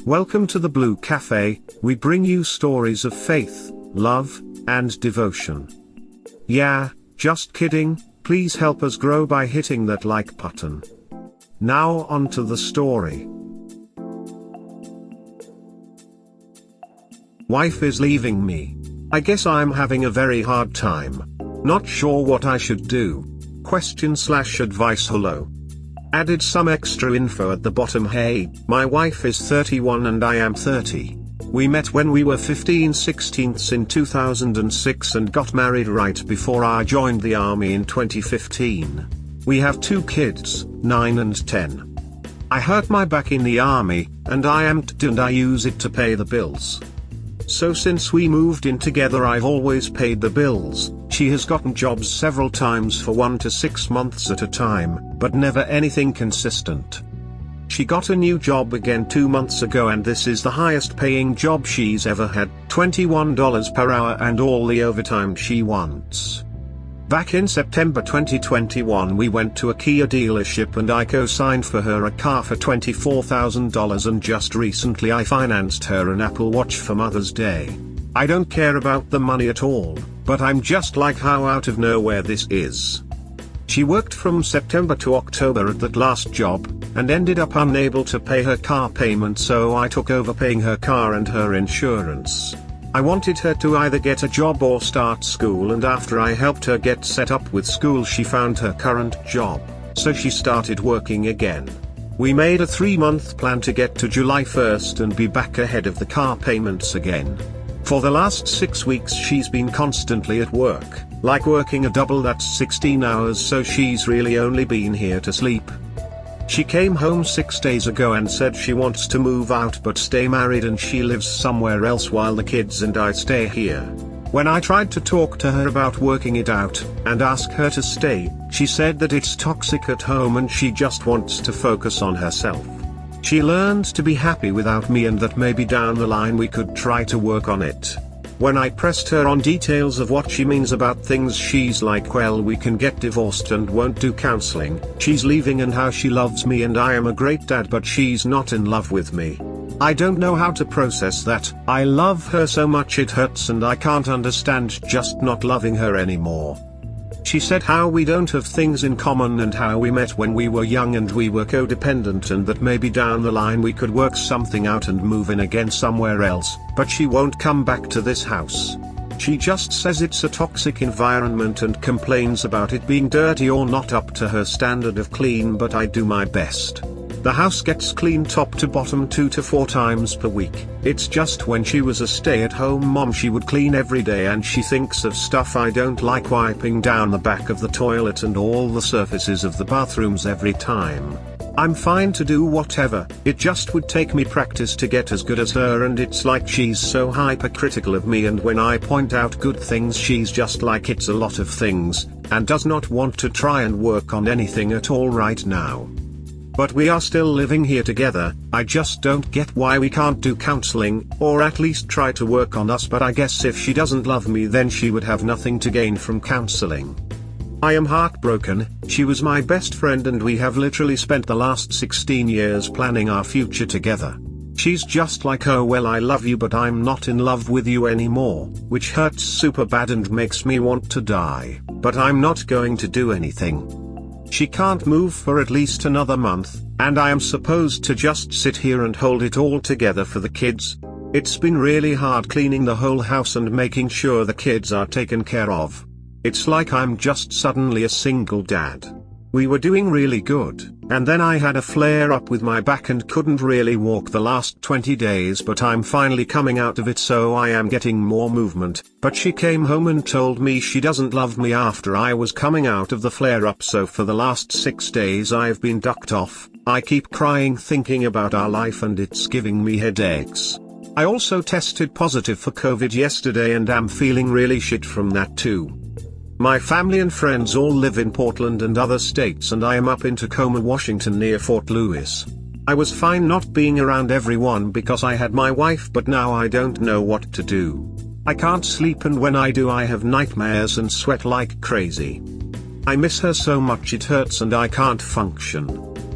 Welcome to the Blue Cafe. We bring you stories of faith, love, and devotion. Yeah, just kidding, please help us grow by hitting that like button. Now on to the story. Wife is leaving me. I guess I'm having a very hard time. Not sure what I should do. Question/advice. Hello. Added some extra info at the bottom. Hey, my wife is 31 and I am 30. We met when we were 15/16 in 2006 and got married right before I joined the army in 2015. We have 2 kids, 9 and 10. I hurt my back in the army, and I am TDIU and I use it to pay the bills. So since we moved in together I've always paid the bills. She has gotten jobs several times for 1 to 6 months at a time, but never anything consistent. She got a new job again 2 months ago and this is the highest paying job she's ever had, $21 per hour and all the overtime she wants. Back in September 2021 we went to a Kia dealership and I co-signed for her a car for $24,000 and just recently I financed her an Apple Watch for Mother's Day. I don't care about the money at all, but I'm just like how out of nowhere this is. She worked from September to October at that last job, and ended up unable to pay her car payment so I took over paying her car and her insurance. I wanted her to either get a job or start school and after I helped her get set up with school she found her current job, so she started working again. We made a 3-month plan to get to July 1st and be back ahead of the car payments again. For the last 6 weeks she's been constantly at work, like working a double, that's 16 hours, so she's really only been here to sleep. She came home 6 days ago and said she wants to move out but stay married and she lives somewhere else while the kids and I stay here. When I tried to talk to her about working it out, and ask her to stay, she said that it's toxic at home and she just wants to focus on herself. She learned to be happy without me and that maybe down the line we could try to work on it. When I pressed her on details of what she means about things, she's like, well, we can get divorced and won't do counseling, she's leaving and how she loves me and I am a great dad but she's not in love with me. I don't know how to process that. I love her so much it hurts and I can't understand just not loving her anymore. She said how we don't have things in common and how we met when we were young and we were codependent and that maybe down the line we could work something out and move in again somewhere else, but she won't come back to this house. She just says it's a toxic environment and complains about it being dirty or not up to her standard of clean, but I do my best. The house gets cleaned top to bottom 2 to 4 times per week. It's just when she was a stay-at-home mom she would clean every day and she thinks of stuff I don't like, wiping down the back of the toilet and all the surfaces of the bathrooms every time. I'm fine to do whatever, it just would take me practice to get as good as her and it's like she's so hypercritical of me and when I point out good things she's just like it's a lot of things, and does not want to try and work on anything at all right now. But we are still living here together. I just don't get why we can't do counseling, or at least try to work on us, but I guess if she doesn't love me then she would have nothing to gain from counseling. I am heartbroken. She was my best friend and we have literally spent the last 16 years planning our future together. She's just like, oh well, I love you but I'm not in love with you anymore, which hurts super bad and makes me want to die, but I'm not going to do anything. She can't move for at least another month, and I am supposed to just sit here and hold it all together for the kids. It's been really hard cleaning the whole house and making sure the kids are taken care of. It's like I'm just suddenly a single dad. We were doing really good, and then I had a flare-up with my back and couldn't really walk the last 20 days, but I'm finally coming out of it so I am getting more movement. But she came home and told me she doesn't love me after I was coming out of the flare-up, so for the last 6 days I've been ducked off. I keep crying thinking about our life and it's giving me headaches. I also tested positive for COVID yesterday and am feeling really shit from that too. My family and friends all live in Portland and other states and I am up in Tacoma, Washington near Fort Lewis. I was fine not being around everyone because I had my wife, but now I don't know what to do. I can't sleep and when I do I have nightmares and sweat like crazy. I miss her so much it hurts and I can't function.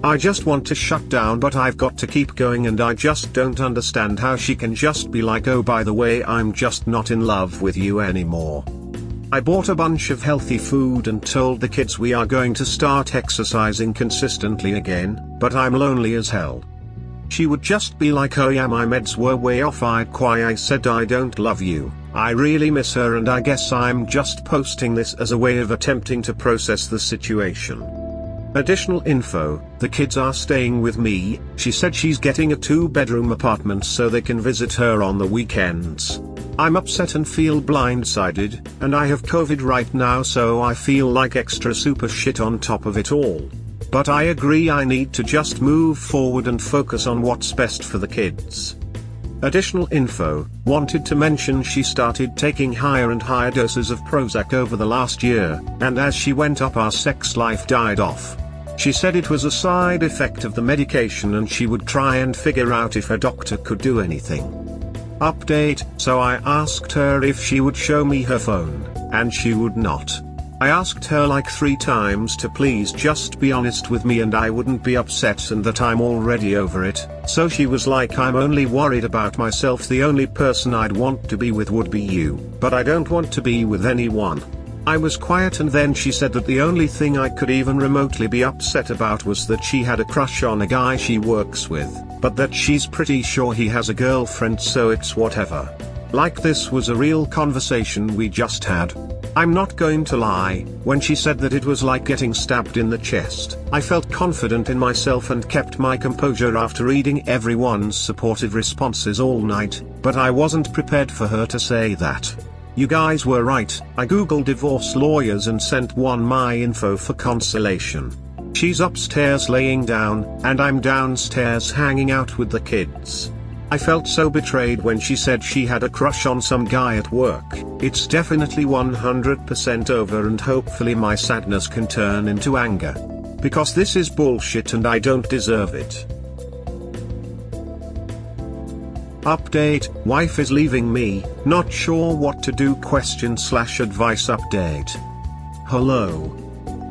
I just want to shut down, but I've got to keep going, and I just don't understand how she can just be like, oh by the way, I'm just not in love with you anymore. I bought a bunch of healthy food and told the kids we are going to start exercising consistently again, but I'm lonely as hell. She would just be like, oh yeah, my meds were way off, I'd cry, I said I don't love you, I really miss her, and I guess I'm just posting this as a way of attempting to process the situation. Additional info, the kids are staying with me. She said she's getting a 2-bedroom apartment so they can visit her on the weekends. I'm upset and feel blindsided, and I have COVID right now, so I feel like extra super shit on top of it all. But I agree I need to just move forward and focus on what's best for the kids. Additional info, wanted to mention she started taking higher and higher doses of Prozac over the last year, and as she went up our sex life died off. She said it was a side effect of the medication and she would try and figure out if her doctor could do anything. Update, so I asked her if she would show me her phone, and she would not. I asked her like 3 times to please just be honest with me and I wouldn't be upset and that I'm already over it, so she was like, I'm only worried about myself, the only person I'd want to be with would be you, but I don't want to be with anyone. I was quiet and then she said that the only thing I could even remotely be upset about was that she had a crush on a guy she works with, but that she's pretty sure he has a girlfriend, so it's whatever. Like this was a real conversation we just had. I'm not going to lie, when she said that it was like getting stabbed in the chest, I felt confident in myself and kept my composure after reading everyone's supportive responses all night, but I wasn't prepared for her to say that. You guys were right, I googled divorce lawyers and sent one my info for consolation. She's upstairs laying down, and I'm downstairs hanging out with the kids. I felt so betrayed when she said she had a crush on some guy at work. It's definitely 100% over and hopefully my sadness can turn into anger. Because this is bullshit and I don't deserve it. Update, wife is leaving me, not sure what to do, question/advice update. Hello.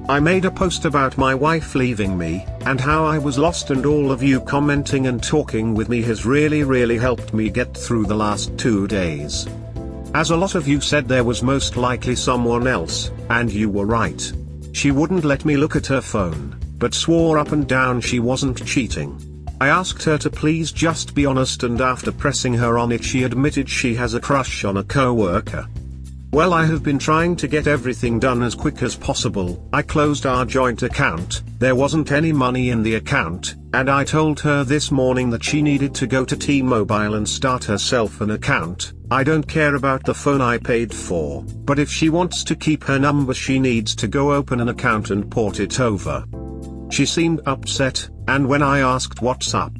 I made a post about my wife leaving me, and how I was lost, and all of you commenting and talking with me has really helped me get through the last 2 days. As a lot of you said, there was most likely someone else, and you were right. She wouldn't let me look at her phone, but swore up and down she wasn't cheating. I asked her to please just be honest, and after pressing her on it she admitted she has a crush on a coworker. Well, I have been trying to get everything done as quick as possible. I closed our joint account, there wasn't any money in the account, and I told her this morning that she needed to go to T-Mobile and start herself an account. I don't care about the phone I paid for, but if she wants to keep her number she needs to go open an account and port it over. She seemed upset, and when I asked what's up,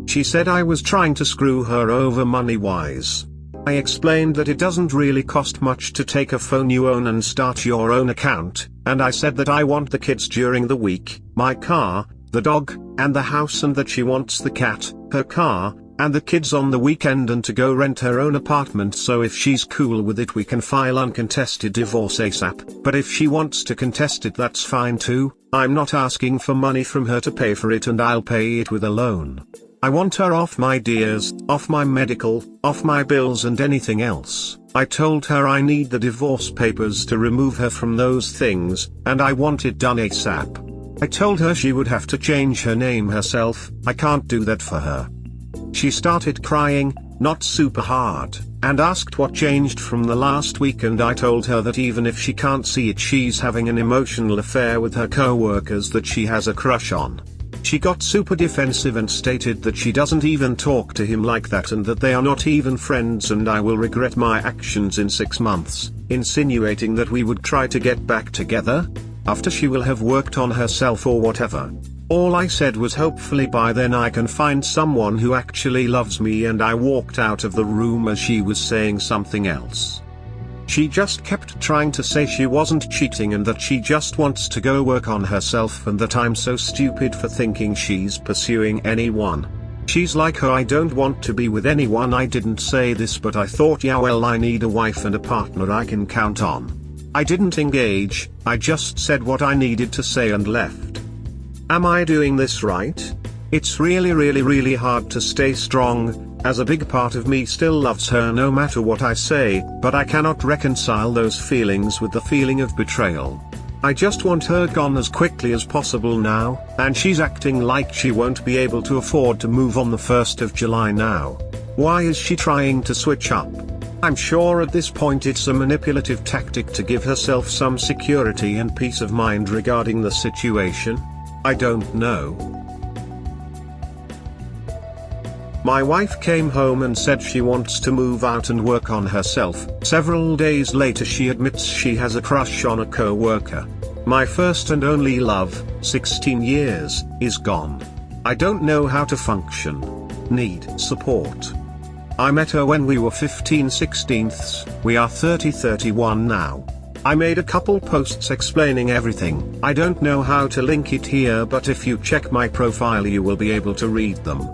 she said I was trying to screw her over money-wise. I explained that it doesn't really cost much to take a phone you own and start your own account, and I said that I want the kids during the week, my car, the dog, and the house, and that she wants the cat, her car, and the kids on the weekend, and to go rent her own apartment. So if she's cool with it we can file uncontested divorce ASAP, but if she wants to contest it that's fine too. I'm not asking for money from her to pay for it, and I'll pay it with a loan. I want her off my DIAs, off my medical, off my bills and anything else. I told her I need the divorce papers to remove her from those things, and I want it done ASAP. I told her she would have to change her name herself, I can't do that for her. She started crying, not super hard, and asked what changed from the last week, and I told her that even if she can't see it she's having an emotional affair with her co-workers that she has a crush on. She got super defensive and stated that she doesn't even talk to him like that and that they are not even friends, and I will regret my actions in 6 months, insinuating that we would try to get back together after she will have worked on herself or whatever. All I said was hopefully by then I can find someone who actually loves me, and I walked out of the room as she was saying something else. She just kept trying to say she wasn't cheating and that she just wants to go work on herself, and that I'm so stupid for thinking she's pursuing anyone. She's like, oh, I don't want to be with anyone. I didn't say this, but I thought, yeah well, I need a wife and a partner I can count on. I didn't engage, I just said what I needed to say and left. Am I doing this right? It's really hard to stay strong, as a big part of me still loves her no matter what I say, but I cannot reconcile those feelings with the feeling of betrayal. I just want her gone as quickly as possible now, and she's acting like she won't be able to afford to move on the 1st of July now. Why is she trying to switch up? I'm sure at this point it's a manipulative tactic to give herself some security and peace of mind regarding the situation. I don't know. My wife came home and said she wants to move out and work on herself. Several days later she admits she has a crush on a coworker. My first and only love, 16 years, is gone. I don't know how to function. Need support. I met her when we were 15/16ths, we are 30-31 now. I made a couple posts explaining everything. I don't know how to link it here, but if you check my profile you will be able to read them.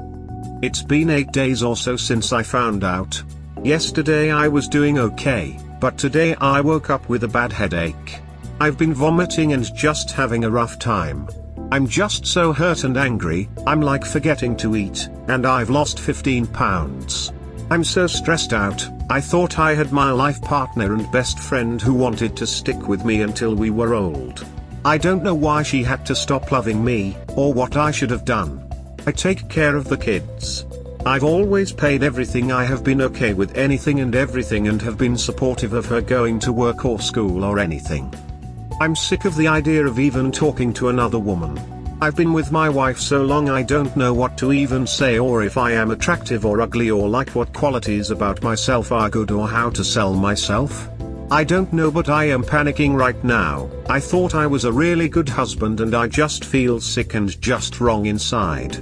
It's been 8 days or so since I found out. Yesterday I was doing okay, but today I woke up with a bad headache. I've been vomiting and just having a rough time. I'm just so hurt and angry, I'm like forgetting to eat, and I've lost 15 pounds. I'm so stressed out. I thought I had my life partner and best friend who wanted to stick with me until we were old. I don't know why she had to stop loving me, or what I should have done. I take care of the kids. I've always paid everything. I have been okay with anything and everything and have been supportive of her going to work or school or anything. I'm sick of the idea of even talking to another woman. I've been with my wife so long I don't know what to even say, or if I am attractive or ugly, or like what qualities about myself are good, or how to sell myself. I don't know, but I am panicking right now. I thought I was a really good husband and I just feel sick and just wrong inside.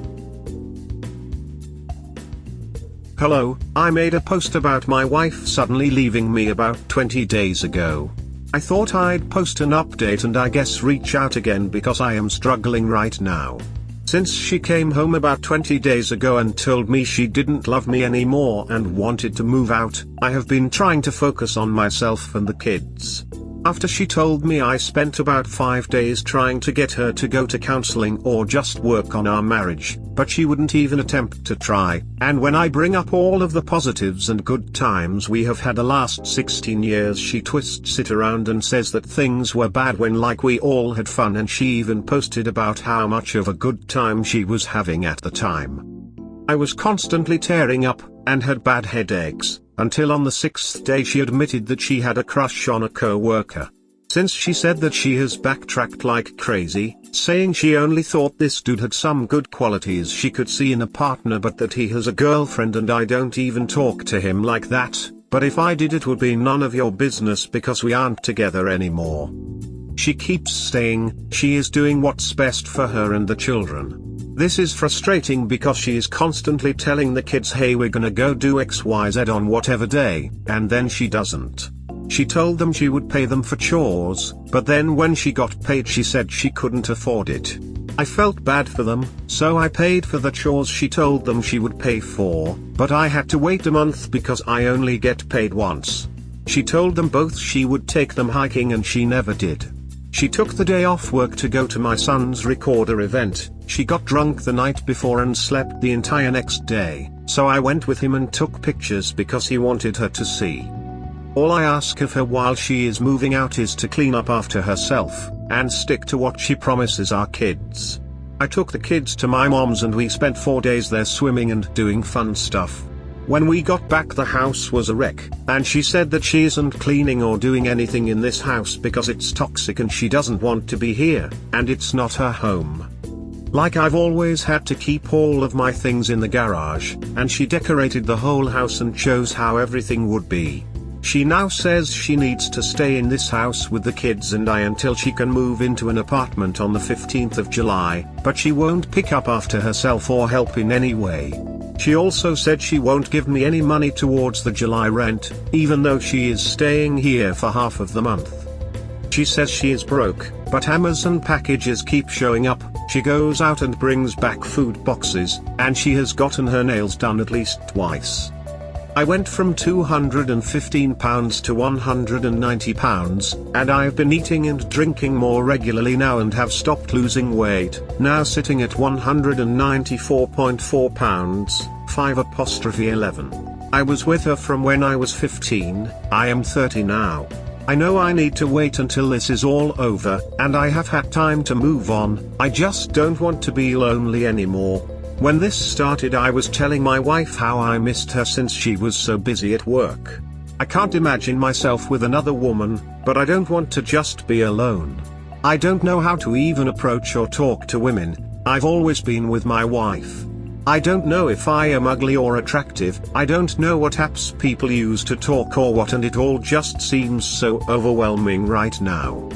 Hello, I made a post about my wife suddenly leaving me about 20 days ago. I thought I'd post an update and I guess reach out again because I am struggling right now. Since she came home about 20 days ago and told me she didn't love me anymore and wanted to move out, I have been trying to focus on myself and the kids. After she told me, I spent about 5 days trying to get her to go to counseling or just work on our marriage, but she wouldn't even attempt to try. And when I bring up all of the positives and good times we have had the last 16 years, she twists it around and says that things were bad when like we all had fun, and she even posted about how much of a good time she was having at the time. I was constantly tearing up, and had bad headaches, until on the 6th day she admitted that she had a crush on a co-worker. Since she said that, she has backtracked like crazy, saying she only thought this dude had some good qualities she could see in a partner, but that he has a girlfriend and I don't even talk to him like that, but if I did it would be none of your business because we aren't together anymore. She keeps saying she is doing what's best for her and the children. This is frustrating because she is constantly telling the kids, hey, we're gonna go do XYZ on whatever day, and then she doesn't. She told them she would pay them for chores, but then when she got paid she said she couldn't afford it. I felt bad for them, so I paid for the chores she told them she would pay for, but I had to wait a month because I only get paid once. She told them both she would take them hiking and she never did. She took the day off work to go to my son's recorder event. She got drunk the night before and slept the entire next day, so I went with him and took pictures because he wanted her to see. All I ask of her while she is moving out is to clean up after herself, and stick to what she promises our kids. I took the kids to my mom's and we spent 4 days there swimming and doing fun stuff. When we got back the house was a wreck, and she said that she isn't cleaning or doing anything in this house because it's toxic and she doesn't want to be here, and it's not her home. Like I've always had to keep all of my things in the garage, and she decorated the whole house and chose how everything would be. She now says she needs to stay in this house with the kids and I until she can move into an apartment on the 15th of July, but she won't pick up after herself or help in any way. She also said she won't give me any money towards the July rent, even though she is staying here for half of the month. She says she is broke, but Amazon packages keep showing up. She goes out and brings back food boxes, and she has gotten her nails done at least twice. I went from 215 pounds to 190 pounds, and I've been eating and drinking more regularly now and have stopped losing weight, now sitting at 194.4 pounds, 5'11". I was with her from when I was 15, I am 30 now. I know I need to wait until this is all over, and I have had time to move on, I just don't want to be lonely anymore. When this started I was telling my wife how I missed her since she was so busy at work. I can't imagine myself with another woman, but I don't want to just be alone. I don't know how to even approach or talk to women, I've always been with my wife. I don't know if I am ugly or attractive, I don't know what apps people use to talk or what, and it all just seems so overwhelming right now.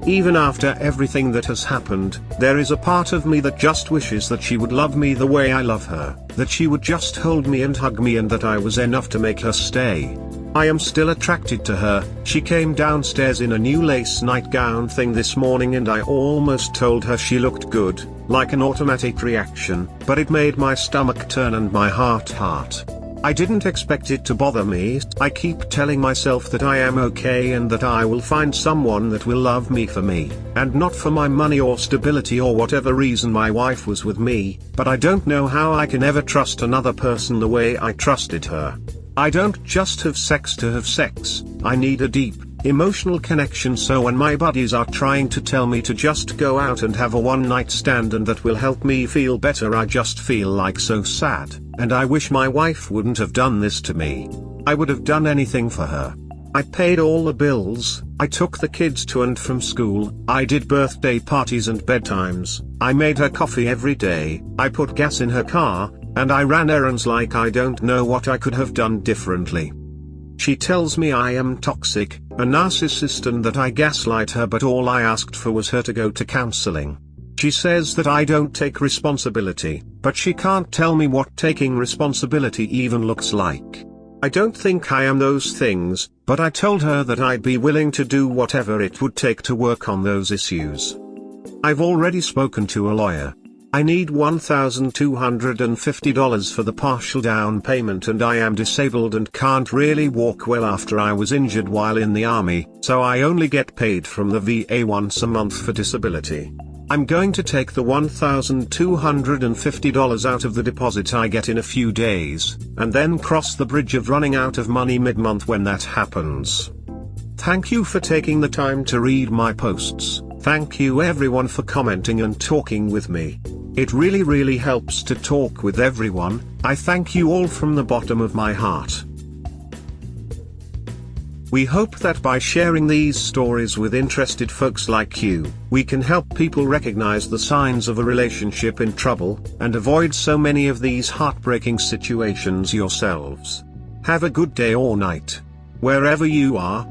Even after everything that has happened, there is a part of me that just wishes that she would love me the way I love her, that she would just hold me and hug me, and that I was enough to make her stay. I am still attracted to her. She came downstairs in a new lace nightgown thing this morning and I almost told her she looked good, like an automatic reaction, but it made my stomach turn and my heart hurt. I didn't expect it to bother me. I keep telling myself that I am okay and that I will find someone that will love me for me, and not for my money or stability or whatever reason my wife was with me, but I don't know how I can ever trust another person the way I trusted her. I don't just have sex to have sex, I need a deep, emotional connection, so when my buddies are trying to tell me to just go out and have a one-night stand and that will help me feel better, I just feel like so sad, and I wish my wife wouldn't have done this to me. I would have done anything for her. I paid all the bills, I took the kids to and from school, I did birthday parties and bedtimes, I made her coffee every day, I put gas in her car, and I ran errands. Like I don't know what I could have done differently. She tells me I am toxic, a narcissist, and that I gaslight her, but all I asked for was her to go to counseling. She says that I don't take responsibility, but she can't tell me what taking responsibility even looks like. I don't think I am those things, but I told her that I'd be willing to do whatever it would take to work on those issues. I've already spoken to a lawyer. I need $1,250 for the partial down payment, and I am disabled and can't really walk well after I was injured while in the army, so I only get paid from the VA once a month for disability. I'm going to take the $1,250 out of the deposit I get in a few days, and then cross the bridge of running out of money mid-month when that happens. Thank you for taking the time to read my posts. Thank you everyone for commenting and talking with me. It really helps to talk with everyone. I thank you all from the bottom of my heart. We hope that by sharing these stories with interested folks like you, we can help people recognize the signs of a relationship in trouble, and avoid so many of these heartbreaking situations yourselves. Have a good day or night, wherever you are.